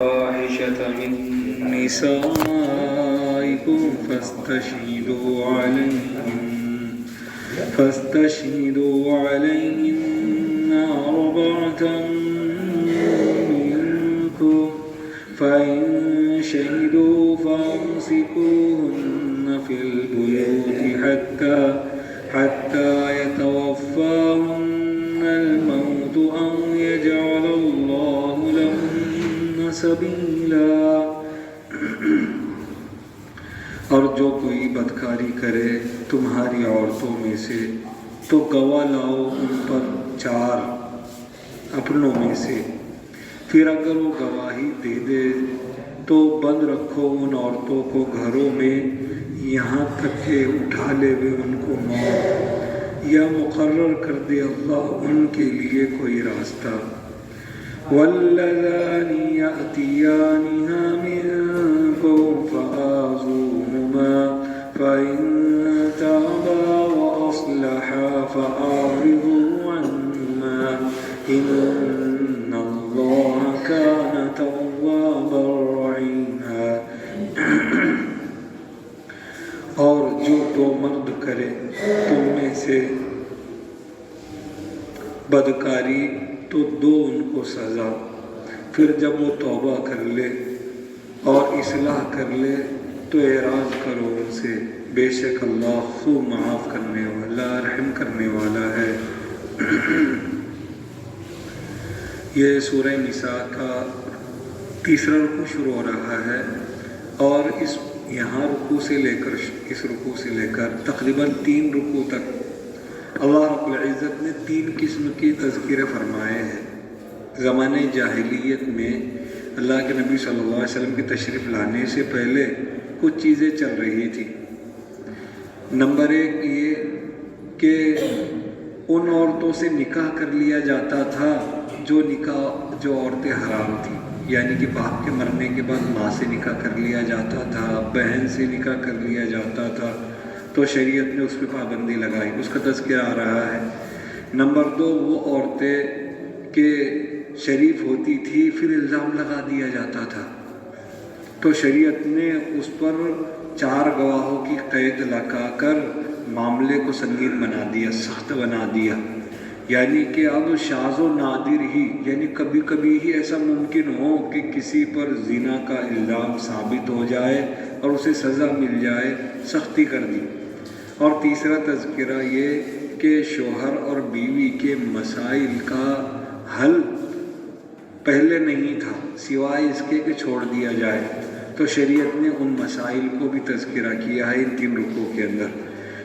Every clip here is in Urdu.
فاحشة من نسائكم فاستشهدوا عليهن أربعة منكم فإن شهدوا فأمسكوهن في البيوت حتى يتوفاهن الموت أو يجعل الله لهن سبيلا۔ اور جو کوئی بدکاری کرے تمہاری عورتوں میں سے تو گواہ لاؤ ان پر 4 اپنوں میں سے، پھر اگر وہ گواہی دے دے تو بند رکھو ان عورتوں کو گھروں میں یہاں تک کہ اٹھا لے وے ان کو موت، یا مقرر کر دے اللہ ان کے لیے کوئی راستہ۔ واللذان یأتیانها منکم فآذوہما فإن تابا وأصلحا فأعرضوا عنہما ان اللہ کان توابا رحیما۔ اور جو 2 مرد کرے تم میں سے بدکاری تو دو ان کو سزا، پھر جب وہ توبہ کر لے اور اصلاح کر لے تو اعراض کرو ان سے، بے شک اللہ خوب معاف کرنے والا رحم کرنے والا ہے۔ یہ سورہ نساء کا 3 رکوع شروع ہو رہا ہے، اور یہاں رکوع سے لے کر اس رکوع سے لے کر تقریباً 3 رکوع تک اللہ رب العزت نے 3 قسم کی تذکرے فرمائے ہیں۔ زمانے جاہلیت میں اللہ کے نبی صلی اللہ علیہ وسلم کی تشریف لانے سے پہلے کچھ چیزیں چل رہی تھی۔ نمبر 1 یہ کہ ان عورتوں سے نکاح کر لیا جاتا تھا جو عورتیں حرام تھیں، یعنی کہ باپ کے مرنے کے بعد ماں سے نکاح کر لیا جاتا تھا، بہن سے نکاح کر لیا جاتا تھا، تو شریعت نے اس پہ پابندی لگائی، اس کا تذکرہ آ رہا ہے۔ نمبر 2 وہ عورتیں کہ شریف ہوتی تھی پھر الزام لگا دیا جاتا تھا، تو شریعت نے اس پر 4 گواہوں کی قید لگا کر معاملے کو سنگین بنا دیا، سخت بنا دیا، یعنی کہ اب شاذ و نادر ہی، یعنی کبھی کبھی ہی ایسا ممکن ہو کہ کسی پر زنا کا الزام ثابت ہو جائے اور اسے سزا مل جائے، سختی کر دی۔ اور تیسرا تذکرہ یہ کہ شوہر اور بیوی کے مسائل کا حل پہلے نہیں تھا سوائے اس کے کہ چھوڑ دیا جائے، تو شریعت نے ان مسائل کو بھی تذکرہ کیا ہے ان 3 رکوع کے اندر۔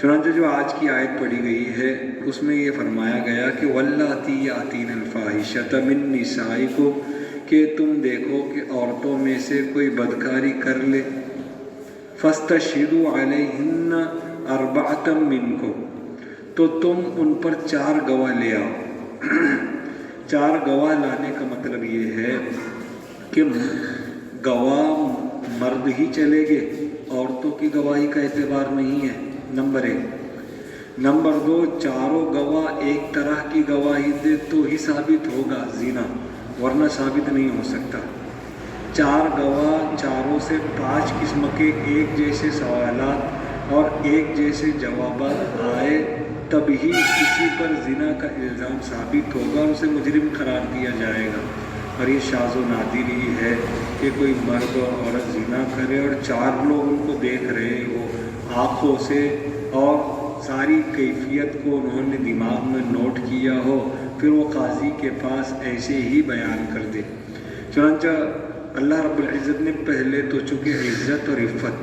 چنانچہ جو آج کی آیت پڑھی گئی ہے اس میں یہ فرمایا گیا کہ واللاتی یاتین الفاحشۃ من نسائکم، کہ تم دیکھو کہ عورتوں میں سے کوئی بدکاری کر لے، فاستشہدوا علیہن اربعۃ منکم، تو تم ان پر 4 گواہ لے آؤ۔ 4 گواہ لانے کا مطلب یہ ہے کہ گواہ مرد ہی چلے گے، عورتوں کی گواہی کا اعتبار نہیں ہے، نمبر 1۔ نمبر 2 4 گواہ ایک طرح کی گواہی دے تو ہی ثابت ہوگا زنا، ورنہ ثابت نہیں ہو سکتا۔ 4 گواہ 4 سے 5 قسم کے ایک جیسے سوالات اور ایک جیسے جوابات آئے تب ہی کسی پر زنا کا الزام ثابت ہوگا اور اسے مجرم قرار دیا جائے گا۔ اور یہ شاذ و نادر ہی ہے کہ کوئی مرد اور عورت زنا کرے اور 4 لوگ ان کو دیکھ رہے ہو آنکھوں سے، اور ساری کیفیت کو انہوں نے دماغ میں نوٹ کیا ہو، پھر وہ قاضی کے پاس ایسے ہی بیان کر دے۔ چنانچہ اللہ رب العزت نے پہلے تو چونکہ عزت اور عفت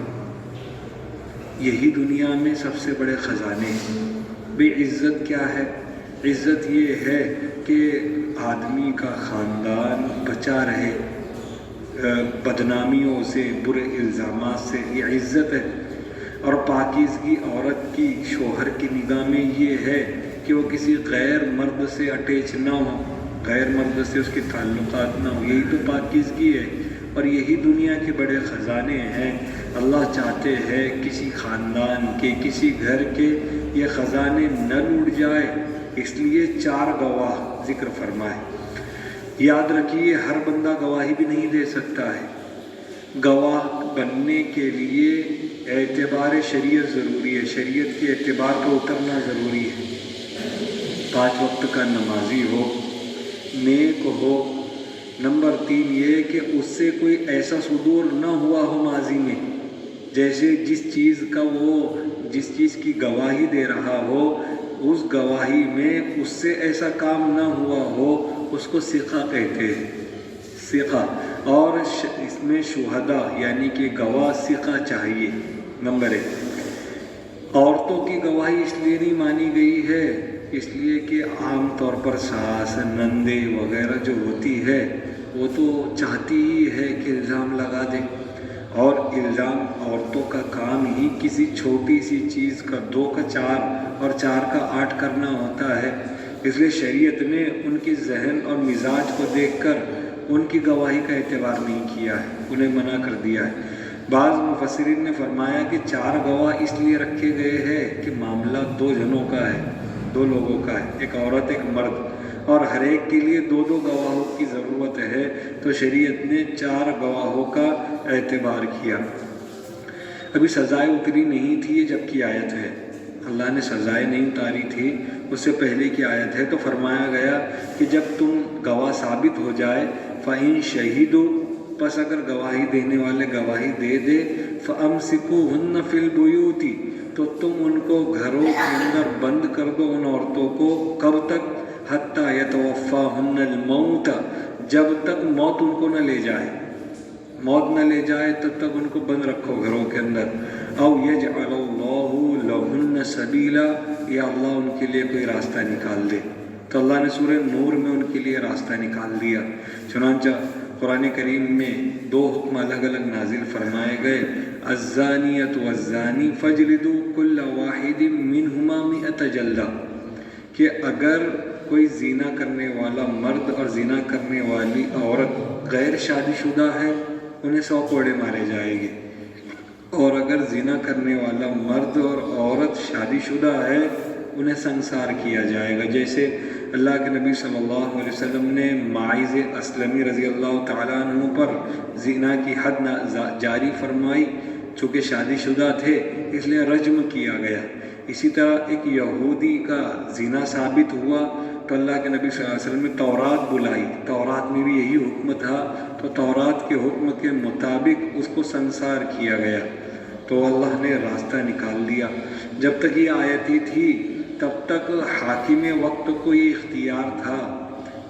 یہی دنیا میں سب سے بڑے خزانے ہیں۔ بے عزت کیا ہے؟ عزت یہ ہے کہ آدمی کا خاندان بچا رہے بدنامیوں سے، برے الزامات سے، یہ عزت ہے۔ اور پاکیزگی عورت کی شوہر کی نگاہ میں یہ ہے کہ وہ کسی غیر مرد سے اٹیچ نہ ہو، غیر مرد سے اس کے تعلقات نہ ہو، یہی تو پاکیزگی ہے۔ اور یہی دنیا کے بڑے خزانے ہیں۔ اللہ چاہتے ہیں کسی خاندان کے، کسی گھر کے یہ خزانے نہ لوٹ جائے، اس لیے 4 گواہ ذکر فرمائے۔ یاد رکھیے ہر بندہ گواہی بھی نہیں دے سکتا ہے. گواہ بننے کے لیے اعتبار شریعت ضروری ہے، شریعت کے اعتبار پر اترنا ضروری ہے. 5 وقت کا نمازی ہو، نیک ہو. نمبر 3 یہ کہ اس سے کوئی ایسا صدور نہ ہوا ہو ماضی میں، جیسے جس چیز کی گواہی دے رہا ہو اس گواہی میں اس سے ایسا کام نہ ہوا ہو، اس کو ثقہ کہتے ہیں. ثقہ. اور اس میں شہداء یعنی کہ گواہ ثقہ چاہیے. نمبر 1 عورتوں کی گواہی اس لیے نہیں مانی گئی ہے، اس لیے کہ عام طور پر ساس، نندے وغیرہ جو ہوتی ہے وہ تو چاہتی ہی ہے کہ الزام لگا دے، اور الزام عورتوں کا کام ہی کسی چھوٹی سی چیز کا 2 کا 4 اور 4 کا 8 کرنا ہوتا ہے. اس لیے شریعت نے ان کی ذہن اور مزاج کو دیکھ کر ان کی گواہی کا اعتبار نہیں کیا ہے، انہیں منع کر دیا ہے. بعض مفسرین نے فرمایا کہ 4 گواہ اس لیے رکھے گئے ہیں کہ معاملہ 2 جنوں کا ہے، 2 لوگوں کا ہے، ایک عورت ایک مرد، اور ہر ایک کے لیے 2 گواہوں کی ضرورت ہے، تو شریعت نے 4 گواہوں کا اعتبار کیا. ابھی سزائیں اتری نہیں تھی جب کی آیت ہے، اللہ نے سزائیں نہیں اتاری تھی، اس سے پہلے کی آیت ہے. تو فرمایا گیا کہ جب تم گواہ ثابت ہو جائے، فَإِن شَهِدُوا، پس اگر گواہی دینے والے گواہی دے دے، فَأَمْسِكُوهُنَّ فِي الْبُيُوتِ، تو تم ان کو گھروں کے اندر بند کر دو ان عورتوں کو. کب تک؟ حَتَّى يَتَوَفَّاهُنَّ الْمَوْتَ، جب تک موت ان کو نہ لے جائے، موت نہ لے جائے تب تک ان کو بند رکھو گھروں کے اندر. او یجعل اللہ لہن سبیلا، یا اللہ ان کے لیے کوئی راستہ نکال دے. تو اللہ نے سورہ نور میں ان کے لیے راستہ نکال دیا. چنانچہ قرآن کریم میں 2 حکم الگ الگ نازل فرمائے گئے. الزانیۃ والزانی فاجلدوا کل واحد منہما 100 جلدہ، کہ اگر کوئی زنا کرنے والا مرد اور زنا کرنے والی عورت غیر شادی شدہ ہے، انہیں 100 کوڑے مارے جائیں گے، اور اگر زنا کرنے والا مرد اور عورت شادی شدہ ہے انہیں سنسار کیا جائے گا. جیسے اللہ کے نبی صلی اللہ علیہ وسلم نے ماعز اسلمی رضی اللہ تعالیٰ عنہ پر زنا کی حد جاری فرمائی، چونکہ شادی شدہ تھے اس لیے رجم کیا گیا. اسی طرح ایک یہودی کا زنا ثابت ہوا تو اللہ کے نبی صلی اللہ علیہ وسلم نے تورات بلائی، تورات میں بھی یہی حکم تھا، تو تورات کے حکم کے مطابق اس کو سنسار کیا گیا. تو اللہ نے راستہ نکال دیا. جب تک یہ آیتی تھی تب تک حاکم وقت کو یہ اختیار تھا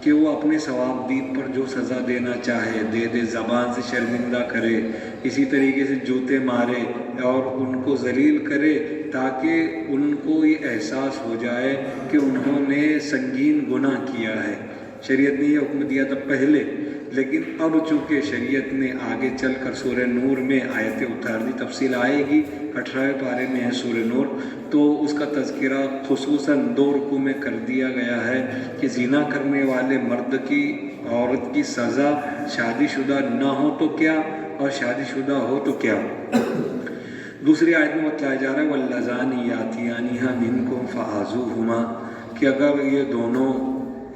کہ وہ اپنے ثواب دید پر جو سزا دینا چاہے دے دے، زبان سے شرمندہ کرے، اسی طریقے سے جوتے مارے اور ان کو ذلیل کرے، تاکہ ان کو یہ احساس ہو جائے کہ انہوں نے سنگین گناہ کیا ہے. شریعت نے یہ حکم دیا تھا پہلے، لیکن اب چونکہ شریعت نے آگے چل کر سورہ نور میں آیتیں اتار دی، تفصیل آئے گی، 18ویں پارے میں ہے سورہ نور، تو اس کا تذکرہ خصوصاً 2 رکوع میں کر دیا گیا ہے کہ زنا کرنے والے مرد کی عورت کی سزا شادی شدہ نہ ہو تو کیا اور شادی شدہ ہو تو کیا. دوسری آیت میں بتلایا جا رہا ہے وَاللَّذَانِ يَأْتِيَانِهَا مِنكُمْ فَآذُوهُمَا، کہ اگر یہ دونوں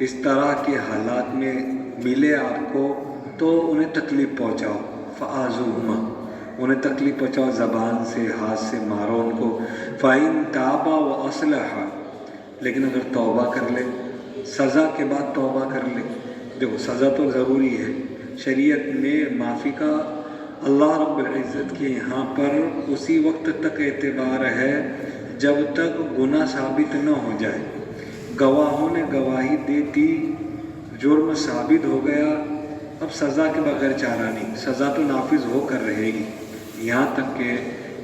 اس طرح کے حالات میں ملے آپ کو تو انہیں تکلیف پہنچاؤ. فَآذُوهُمَا، انہیں تکلیف پہنچاؤ، زبان سے، ہاتھ سے مارو ان کو. فَإِن تَابَا وَأَصْلَحَا، لیکن اگر توبہ کر لے، سزا کے بعد توبہ کر لے. دیکھو سزا تو ضروری ہے، شریعت میں معافی کا اللہ رب العزت کے یہاں پر اسی وقت تک اعتبار ہے جب تک گناہ ثابت نہ ہو جائے. گواہوں نے گواہی دے دی، جرم ثابت ہو گیا، اب سزا کے بغیر چارہ نہیں، سزا تو نافذ ہو کر رہے گی. یہاں تک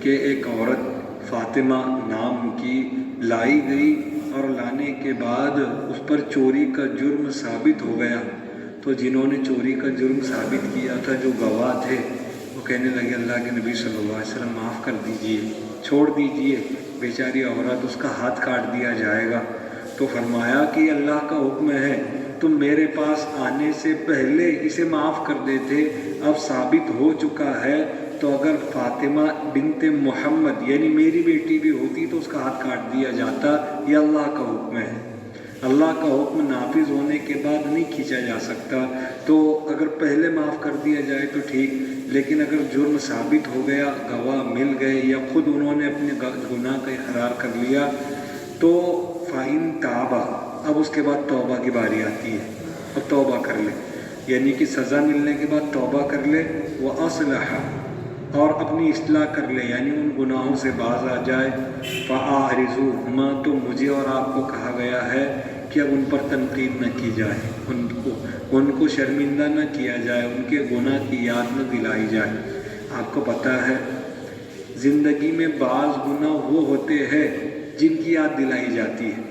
کہ ایک عورت فاطمہ نام کی لائی گئی اور لانے کے بعد اس پر چوری کا جرم ثابت ہو گیا، تو جنہوں نے چوری کا جرم ثابت کیا تھا جو گواہ تھے وہ کہنے لگے اللہ کے نبی صلی اللہ علیہ وسلم معاف کر دیجئے، چھوڑ دیجئے، بیچاری عورت، اس کا ہاتھ کاٹ دیا جائے گا. تو فرمایا کہ اللہ کا حکم ہے، تم میرے پاس آنے سے پہلے اسے معاف کر دیتے، اب ثابت ہو چکا ہے، تو اگر فاطمہ بنت محمد یعنی میری بیٹی بھی ہوتی تو اس کا ہاتھ کاٹ دیا جاتا، یہ اللہ کا حکم ہے. اللہ کا حکم نافذ ہونے کے بعد نہیں کھینچا جا سکتا۔ تو اگر پہلے معاف کر دیا جائے تو ٹھیک، لیکن اگر جرم ثابت ہو گیا، گواہ مل گئے یا خود انہوں نے اپنے گناہ کا اقرار کر لیا تو فَإِن تَابَ، اب اس کے بعد توبہ کی باری آتی ہے اور توبہ کر لے، یعنی کہ سزا ملنے کے بعد توبہ کر لے، وَأَصْلَحَ، اور اپنی اصلاح کر لے، یعنی ان گناہوں سے باز آ جائے، فَأَعْرِضُوهُمَا، تو مجھے اور آپ کو کہا گیا ہے کہ اب ان پر تنقید نہ کی جائے، ان کو شرمندہ نہ کیا جائے، ان کے گناہ کی یاد نہ دلائی جائے۔ آپ کو پتہ ہے زندگی میں بعض گناہ وہ ہوتے ہیں جن کی یاد دلائی جاتی ہے،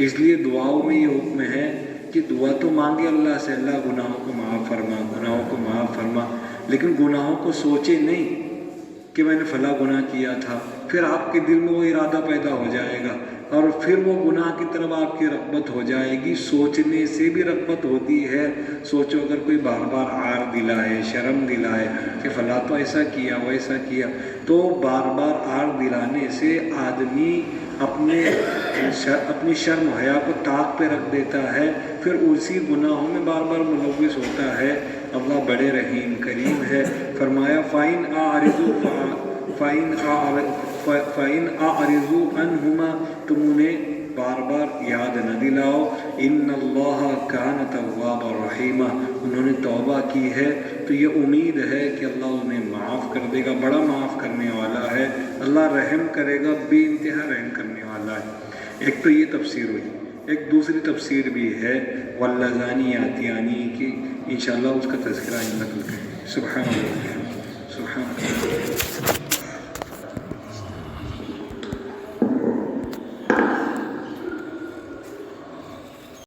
اس لیے دعاؤں میں یہ حکم ہے کہ دعا تو مانگے اللہ سے، اللہ گناہوں کو معاف فرما، گناہوں کو معاف فرما، لیکن گناہوں کو سوچے نہیں کہ میں نے فلاں گناہ کیا تھا، پھر آپ کے دل میں وہ ارادہ پیدا ہو جائے گا اور پھر وہ گناہ کی طرف آپ کی رغبت ہو جائے گی۔ سوچنے سے بھی رغبت ہوتی ہے، سوچو اگر کوئی بار بار عار دلائے، شرم دلائے کہ فلاں تو ایسا کیا ویسا کیا، تو بار بار عار دلانے سے آدمی اپنی شرم و حیا کو طاق پہ رکھ دیتا ہے، پھر اسی گناہوں میں بار بار ملوث ہوتا ہے۔ اللہ بڑے رحیم کریم ہے، فرمایا فَإِنْ أَعْرِضُوا عَنْهُمَا، تم انہیں بار بار یاد نہ دلاؤ، إِنَّ اللَّهَ كَانَ تَوَّابًا رَحِيمًا، انہوں نے توبہ کی ہے تو یہ امید ہے کہ اللہ انہیں معاف کر دے گا، بڑا معاف کرنے والا ہے، اللہ رحم کرے گا، بے انتہا رحم کرنے والا ہے۔ ایک تو یہ تفسیر ہوئی، ایک دوسری تفسیر بھی ہے واللذانی یاتیانی کی، انشاءاللہ اس کا تذکرہ نقل کریں۔ سبحان اللہ، سبحان اللہ۔